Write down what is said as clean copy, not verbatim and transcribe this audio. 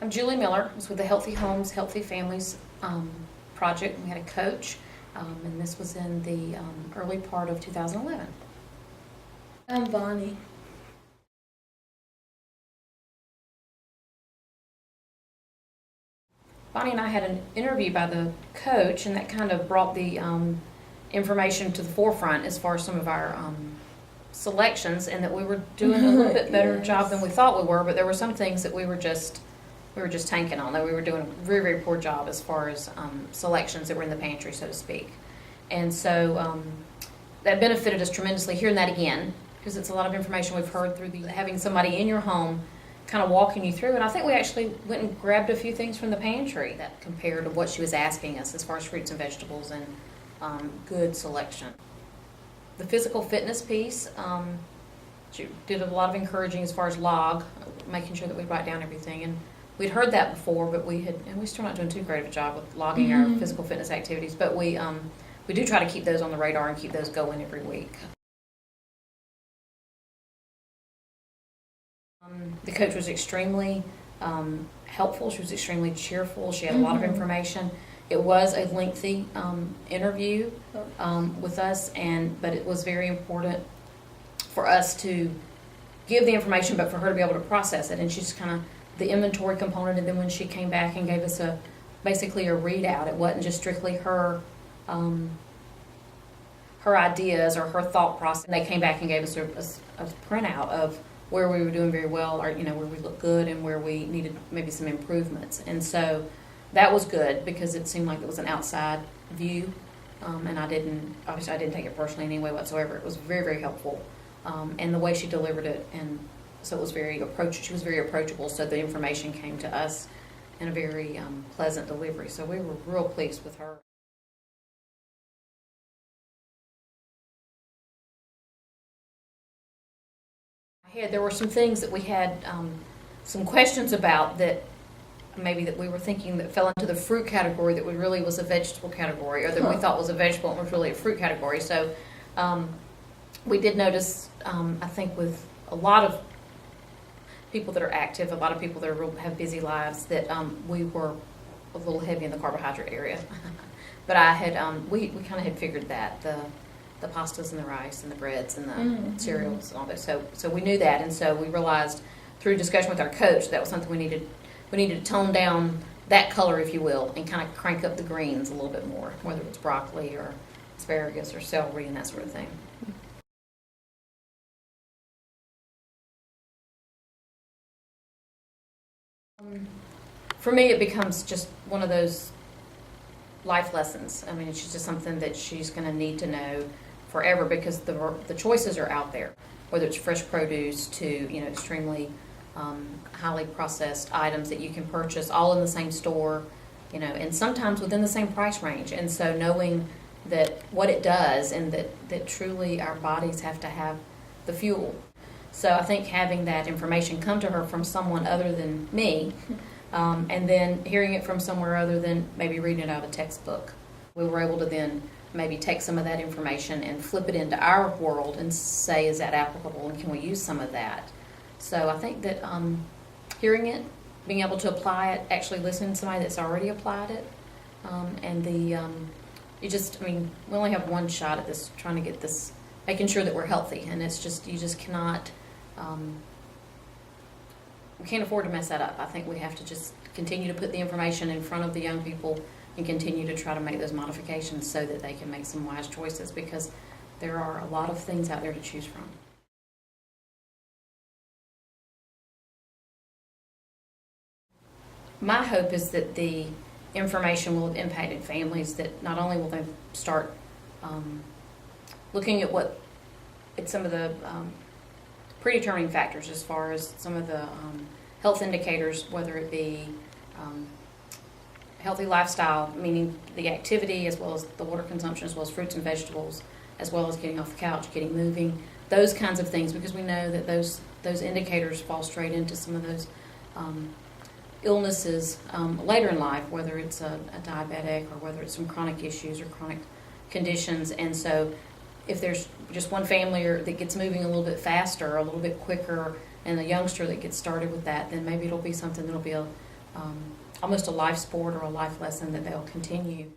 I'm Julie Miller. I was with the Healthy Homes, Healthy Families project. We had a coach, and this was in the early part of 2011. I'm Bonnie. Bonnie and I had an interview by the coach, and that kind of brought the information to the forefront as far as some of our selections, and that we were doing a little bit better Yes. job than we thought we were. But there were some things that we were just tanking on. That we were doing a very, very poor job as far as selections that were in the pantry, so to speak. And so that benefited us tremendously hearing that again, because it's a lot of information we've heard through having somebody in your home kind of walking you through. And I think we actually went and grabbed a few things from the pantry that compared to what she was asking us as far as fruits and vegetables and good selection. The physical fitness piece, she did a lot of encouraging as far as log, making sure that we write down everything. And we'd heard that before, but we're still not doing too great of a job with logging our physical fitness activities. But we do try to keep those on the radar and keep those going every week. The coach was extremely helpful. She was extremely cheerful. She had a lot of information. It was a lengthy interview with us, but it was very important for us to give the information, but for her to be able to process it. And she's kind of the inventory component. And then when she came back and gave us basically a readout, it wasn't just strictly her ideas or her thought process. And they came back and gave us a printout of where we were doing very well, or where we looked good and where we needed maybe some improvements. And so that was good because it seemed like it was an outside view, and obviously I didn't take it personally in any way whatsoever. It was very, very helpful, and the way she delivered it, and so it was she was very approachable. So the information came to us in a very pleasant delivery. So we were real pleased with her. There were some things that we had some questions about that we were thinking that fell into the fruit category that really was a vegetable category, or that we thought was a vegetable and was really a fruit category. So we did notice, I think with a lot of people that are active, a lot of people that have busy lives, that we were a little heavy in the carbohydrate area. But we kind of had figured that, the pastas and the rice and the breads and the cereals and all that. So we knew that, and so we realized through discussion with our coach that was something we needed to tone down that color, if you will, and kind of crank up the greens a little bit more, whether it's broccoli or asparagus or celery and that sort of thing. For me, it becomes just one of those life lessons. I mean, it's just something that she's going to need to know forever, because the choices are out there, whether it's fresh produce to extremely highly processed items that you can purchase all in the same store, and sometimes within the same price range. And so knowing that what it does, and that truly our bodies have to have the fuel. So I think having that information come to her from someone other than me, and then hearing it from somewhere other than maybe reading it out of a textbook, we were able to then maybe take some of that information and flip it into our world and say, is that applicable, and can we use some of that? So I think that hearing it, being able to apply it, actually listening to somebody that's already applied it, and we only have one shot at this, trying to get this, making sure that we're healthy, and it's just, you just cannot, we can't afford to mess that up. I think we have to just continue to put the information in front of the young people and continue to try to make those modifications so that they can make some wise choices, because there are a lot of things out there to choose from. My hope is that the information will have impacted families, that not only will they start looking at some of the predetermining factors as far as some of the health indicators, whether it be healthy lifestyle, meaning the activity as well as the water consumption, as well as fruits and vegetables, as well as getting off the couch, getting moving, those kinds of things, because we know that those indicators fall straight into some of those illnesses later in life, whether it's a diabetic or whether it's some chronic issues or chronic conditions. And so if there's just one family that gets moving a little bit faster or a little bit quicker, and a youngster that gets started with that, then maybe it'll be something that'll be a almost a life sport or a life lesson that they'll continue